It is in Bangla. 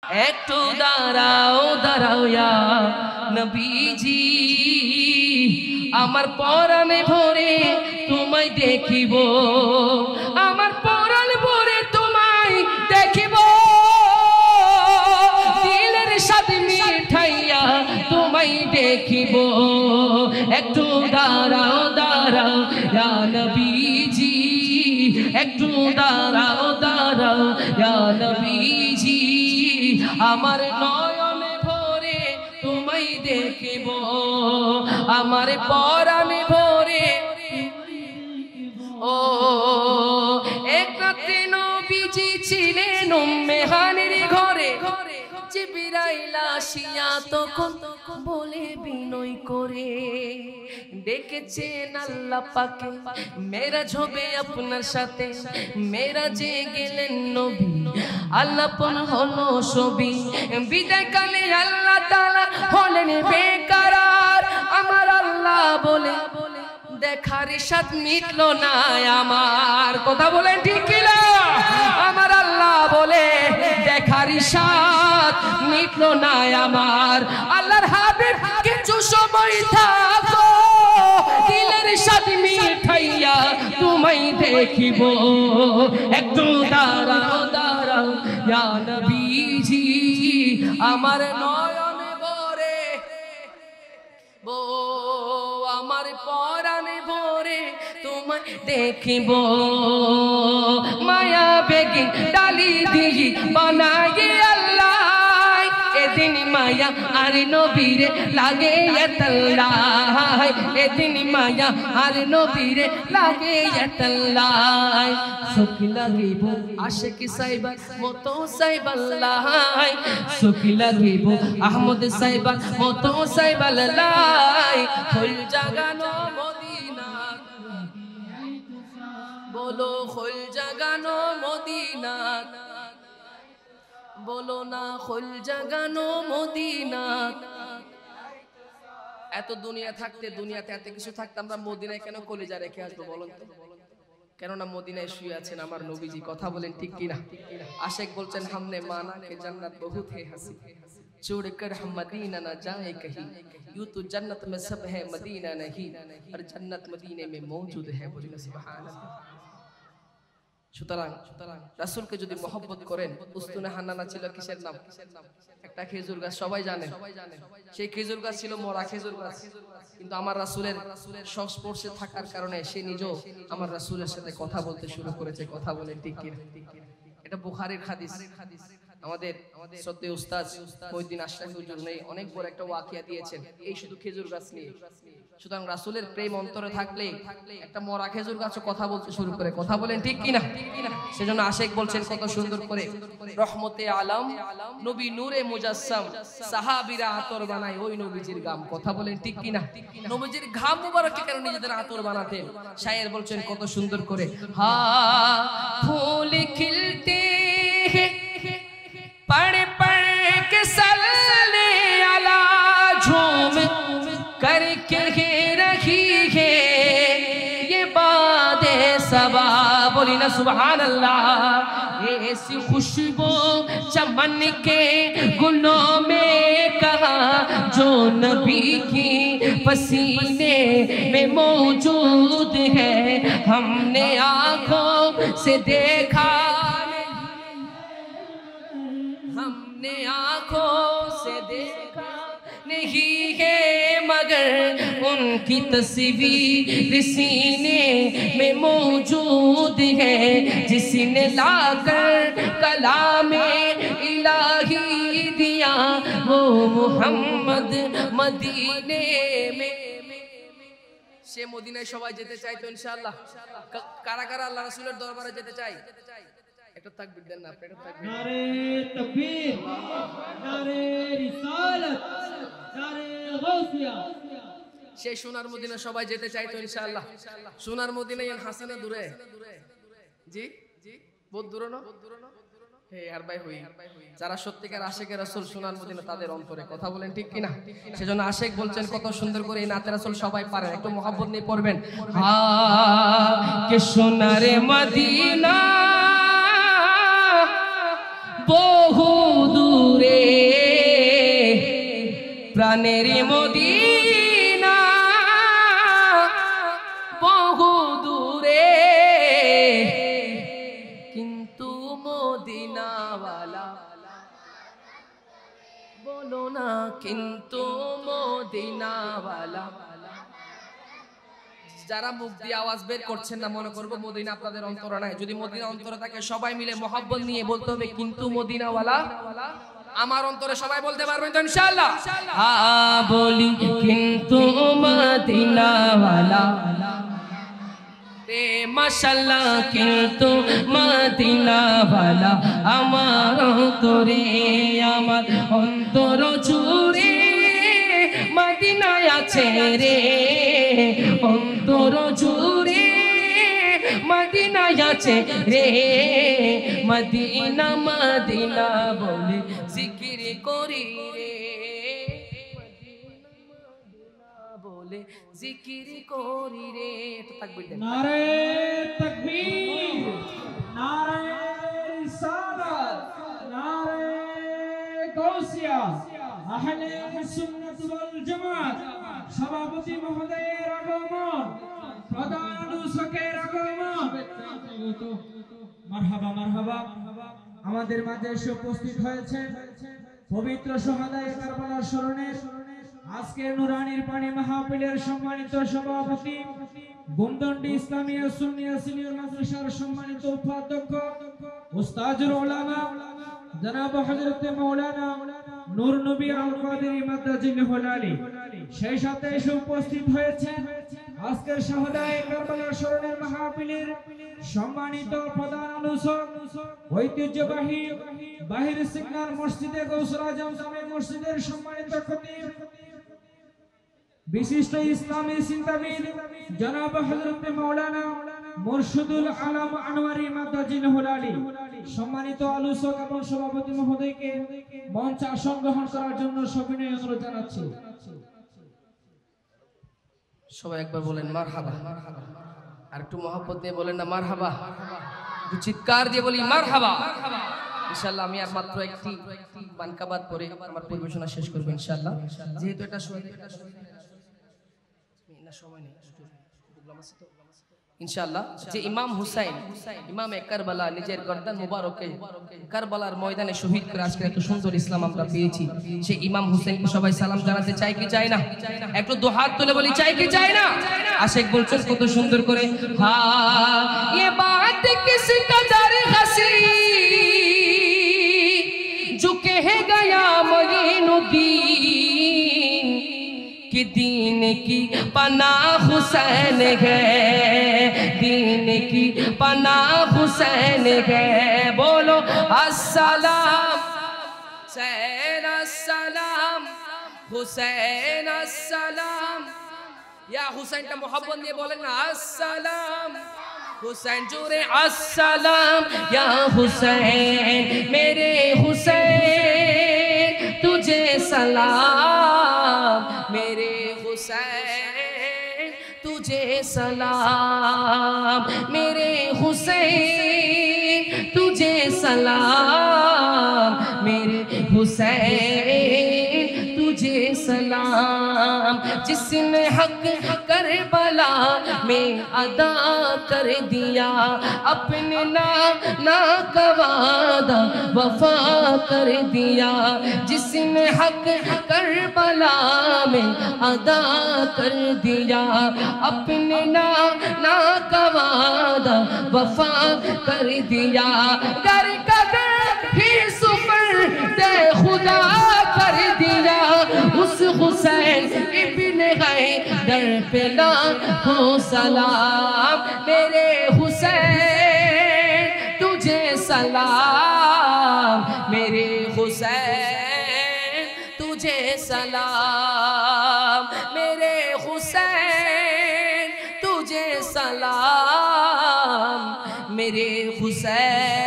একটু দাঁড়াও দাঁড়াও ইয়া নবীজি, আমার পরাণে ভরে তোমায় দেখিব, আমার পরাণ ভরে তোমায় দেখিব, দিলের সাথে মিঠাইয়া তোমায় দেখিব। একটু দাঁড়াও দাঁড়াও ইয়া নবীজি, একটু দাঁড়াও দাঁড়াও ইয়া নবীজি, আমার নয়নে ভরে তোমায় দেখিব, আমার পরাণে ভরে। ও এক রাতে নবীজি ছিলেন উম্মে হানির ঘরে, জিবরাইল আসিয়া তখন বলে বিনয় করে, ডেকেছেন আল্লাহ পাকে মেরাজ হবে আপনার সাথে। মেরাজে গেলেন নবী, আল্লাপন হলো ছবি, বিদায় কালে আল্লাহ তাআলা হলেন বেকরার। আমার আল্লাহ বলে দেখার সাথ মিটলো না আমার, কথা বলেন ঠিক কিনা? আমার আল্লাহ বলে দেখার সাথ মিটলো না আমার। আল্লাহর হাবিব কিছু সময় থাকো, দিলের সাথে মিঠাইয়া তোমায় দেখিব। একটু দাঁড়াও দাঁড়াও ইয়া নবীজি, আমার নয়নে ভরে আমার পরাণে ভরে তোমায় দেখিব। মায়া বেগিন ডালি দিহি বানাই আল্লাহ, এদিন মায়া আর নবীরে লাগে এতল্লাহ, এদিন মায়া আর নবীরে লাগে এতল্লাহ। সুখী লাগিব আশিক সাইবা মতো সাইবাল্লাহ, সুখী লাগিব আহমদ সাইবা মতো সাইবাল্লাহ। ফুল জাগানো মদিনা, বলো ফুল জাগানো মদিনা, বলো না ফুল জাগানো মদিনা। এত দুনিয়া থাকতে, দুনিয়াতে এত কিছু থাকতে আমরা মদিনায় কেন কলিজা রেখে আসবো বলুন তো? কেননা মদিনায় শুয়ে আছেন আমার নবীজি, কথা বলেন ঠিক কিনা? আশিক বলছেন हमने माना कि जन्नत बहुत है हंसी, छोड़कर हम मदीना ना जाए कहीं, यूं तो जन्नत में सब है मदीना नहीं, और जन्नत मदीने में मौजूद है। बोलिए सुभान अल्लाह। সুতরাং রাসূলকে যদি মহব্বত করেন, উস্তুনে হান্নানা ছিল কিসের নাম? একটা খেজুর গাছ, সবাই জানেন। সেই খেজুর গাছ ছিল মরা খেজুর গাছ, কিন্তু আমার রাসূলের সংস্পর্শে থাকার কারণে সে নিজেও আমার রাসূলের সাথে কথা বলতে শুরু করেছে। কথা বলেন ঠিক কিনা? এটা বুখারীর হাদিস। আমাদের শ্রদ্ধেয় উস্তাদ মহিউদ্দিন আশরাফি হুজুর নেই অনেক বড় একটা ওয়াকিয়া দিয়েছেন এই শুধু খেজুর গাছ নিয়ে। সুতরাং রাসূলের প্রেম অন্তরে থাকলে একটা মরা খেজুর গাছও কথা বলতে শুরু করে। কথা বলেন ঠিক কিনা? সেজন্য আশিক বলছেন কত সুন্দর করে, রহমতে আলম নবী নূরে মুজাসসাম, সাহাবীরা আতর বানায় ওই নবীজির গাম। কথা বলেন ঠিক কিনা? নবীজির ঘাম মুবারককে কেন নিজেদের আতর বানাতেন? শায়ের বলছেন কত সুন্দর করে, হা ফুল খিলতে पढ़ पढ़ के सल्ले अला झूम करके रखी है ये बादे सबा। बोली ना सुभान अल्लाह। ऐसी खुशबू चमन के गुलों में कहा जो नबी की पसीने में मौजूद है, हमने आंखों से देखा, हमने आंखों से देखा नहीं है, मगर उनकी तस्वीर सीने में मौजूद है, जिसने लाकर कलामे इलाही दिया वो मुहम्मद मदीने में। সে মদিনায় সবাই যেতে চাইতো ইনশাআল্লাহ। কারা কারা আল্লাহ রাসূলের দরবারে যেতে চাই? একটা তাকবীর দেন না, একটা তাকবীর। নারে তাকবীর, নারে রিসালাত, নারে গাউসিয়া। সেই সোনার মদিনা সবাই যেতে চাইতো ইনশাআল্লাহ। সোনার মদিনায় হাসানা দূরে, জি জি বহুত দূরে না? হে আর ভাই হই, যারা সত্যিকার আশিকে রাসূল সোনার মদিনা তাদের অন্তরে। কথা বলেন ঠিক কিনা? সেজন্য আশিক বলছেন কত সুন্দর করে, এই নাতে রাসূল সবাই পারেন, একটু মহব্বত নিয়ে পড়বেন। হা কে সোনারে মদিনা বহু দূর প্রাণের মদিনা বহু দূরে, কিন্তু মদিনাওয়ালা বলো না, কিন্তু মদিনাওয়ালা। যারা মুখ দিয়ে আওয়াজ বের করছেন না, মনে করবো মদিনা আপনাদের অন্তরে নাই। যদি মদিনা অন্তরে থাকে সবাই মিলে মহব্বত নিয়ে বলতে হবে, কিন্তু মদিনাওয়ালা আমার অন্তরে। সবাই বলতে পারবেন তো ইনশাআল্লাহ? হ্যাঁ বলি, কিন্তু মদিনাওয়ালা রে মাশাআল্লাহ, কিন্তু মদিনাওয়ালা আমার অন্তরে, আমার অন্তর জুড়ে মদিনায় আছে রে, অন্তর জুড়ে মদিনায় আছে রে। মদিনা মদিনা বলে জিকির করি রে, বলে জিকির করি রে। তো তাকবীর দেন। নারে তাকবীর, নারে রিসালাত, নারে গাউসিয়া, আহলে সুন্নাত ওয়াল জামাত। সভাপতি মহোদয়ের আগমন, প্রধান আলোচকের আগমন। মারহাবা মারহাবা। আমাদের মাঝে এসে উপস্থিত হয়েছেন পবিত্র শাহাদায়ে কারবালার স্মরণে আজকের নুরানির পানি মাহফিলের সম্মানিত সভাপতি, গুমদন্ডি ইসলামিয়া সুন্নিয়া সিনিয়র মাদ্রাসার সম্মানিত উপাধ্যক্ষ উস্তাজুল উলামা জনাব হযরত মাওলানা নূর নবী আল কাদেরী মাদ্দাজিল্লাহুল আলী। সেই সাথে এসে উপস্থিত হয়েছেন আজকের শাহাদায়ে কারবালার স্মরণের মাহফিলের সম্মানিত প্রধান আলোচক, ঐতিহ্যবাহী বাহির সিগনাল মসজিদে গৌসুল আজম জামে মসজিদের সম্মানিত খতিব, বিশিষ্ট ইসলামী চিন্তাবিদ জনাব হযরত মাওলানা মুর্শিদুল আলম আনোয়ারি মাদ্দাজিল্লাহুল আলী। সম্মানিত আলোচক এবং সভাপতি মহোদয়কে মঞ্চে আসন গ্রহণ করার জন্য সবিনয় অনুরোধ জানাচ্ছি। সবাই একবার বলেন মারহাবা, আর একটু মহব্বত দিয়ে বলেন না মারহাবা, একটু চিৎকার দিয়ে বলি মারহাবা। ইনশাআল্লাহ আমি আর মাত্র একটি মানকাবাত পড়ে আমার পরিবেশনা শেষ করব ইনশাআল্লাহ। যেহেতু এটা সময় নেই ইনশাআল্লাহ। যে ইমাম হুসাইন, ইমামে কারবালা, নিজের গর্দান মুবারকে কারবালার ময়দানে শহীদ করে আজকে এত সুন্দর ইসলাম আমরা পেয়েছি, সেই ইমাম হুসাইনকে সবাই সালাম জানাতে চাই কি চাই না? একটু দু হাত তুলে বলি চাই কি চাই না? আশেক বলছেন কত সুন্দর করে, হ্যাঁ ये बात किस कदर हसी जो कह गया मोइनुद्दीन कि दीन की पनाह हुसैन है, दीन की पनाह हुसैन है। बोलो अस्सलाम हुसैन, अस्सलाम हुसैन, अस्सलाम। या हुसैन का मोहब्बत ये बोले ना, अस्सलाम हुसैन जोरे अस्सलाम या हुसैन, मेरे हुसैन तुझे सलाम, मेरे हुसैन तुझे सलाम, मेरे हुसैन तुझे सलाम, मेरे हुसैन तुझे सलाम। जिसने हक करबला में अदा कर दिया, अपने ना का वादा वफा कर दिया। जिसने हक करबला में अदा कर दिया, अपने ना का वादा वफा कर दिया। कर कदर ही सुपर दे खुदा कर दिया, उस हुसैन इब्ने हैदर पे लाखों सलाम, मेरे हुसैन तुझे सलाम, मेरे हुसैन तुझे सलाम, मेरे हुसैन तुझे सलाम, मेरे हुसैन